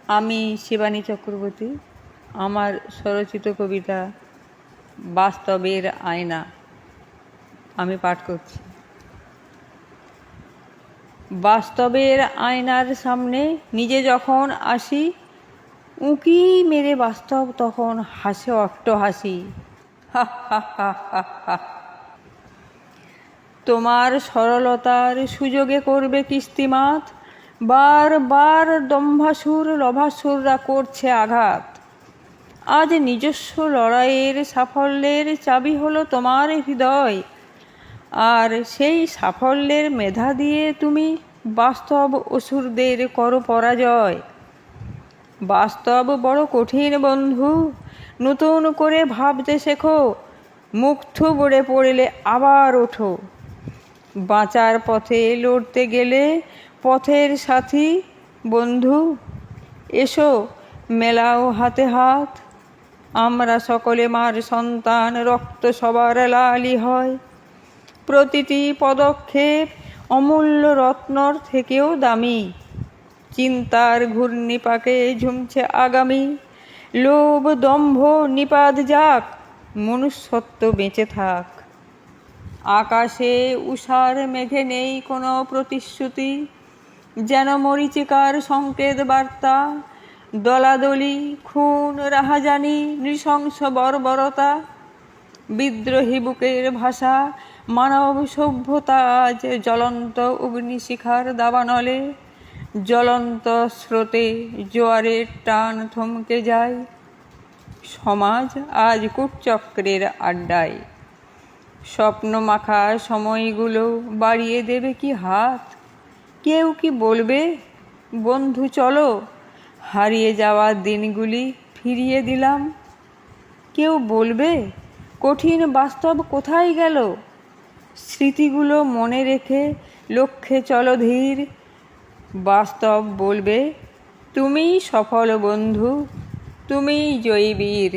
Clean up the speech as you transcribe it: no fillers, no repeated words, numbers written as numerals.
আমি শিবানী চক্রবর্তী। আমার স্বরচিত কবিতা বাস্তবের আয়না আমি পাঠ করছি। বাস্তবের আয়নার সামনে নিজে যখন আসি, উঁকি মেরে বাস্তব তখন হাসে অট্টহাসি। হা হা হা হা হা। তোমার সরলতার সুযোগে করবে কিস্তিমাত, বারবার দম্ভাসুর লভাসুররা করছে আঘাত। আজ নিজস্ব লড়াইয়ের সাফল্যের চাবি হলো তোমার হৃদয়, আর সেই সাফল্যের মেধা দিয়ে তুমি বাস্তব অসুরদের করো পরাজয়। বাস্তব বড় কঠিন বন্ধু, নতুন করে ভাবতে শেখো, মুখ থুবড়ে পড়লে আবার ওঠো। বাঁচার পথে লড়তে গেলে পথের সাথী বন্ধু, এসো মেলাও হাতে হাত। আমরা সকলে মার সন্তান, রক্ত সবার লালই হয়। প্রতিটি পদক্ষেপ অমূল্য রত্নর থেকেও দামি। চিন্তার ঘূর্ণিপাকে ঝুমছে আগামী, লোভ দম্ভ নিপাত যাক, মনুষ্যত্ব বেঁচে থাক। আকাশে উষার মেঘে নেই কোনো প্রতিশ্রুতি, যেন মরীচিকার সংকেত বার্তা। দলাদলি, খুন, রাহাজানি, নৃশংস বর্বরতা, বিদ্রোহী বুকের ভাষা, মানব সভ্যতা আজ জ্বলন্ত অগ্নিশিখার দাবানলে। জ্বলন্ত স্রোতে জোয়ারের টান থমকে যায়, সমাজ আজ কূটচক্রের আড্ডায়। স্বপ্নমাখা সময়গুলো বাড়িয়ে দেবে কি হাত? কেউ কি বলবে বন্ধু চলো, হারিয়ে যাওয়া দিনগুলি ফিরিয়ে দিলাম? কেউ বলবে কঠিন বাস্তব কোথায় গেল? স্মৃতিগুলো মনে রেখে লক্ষ্যে চলো ধীর। বাস্তব বলবে তুমিই সফল বন্ধু, তুমিই জয়ী বীর।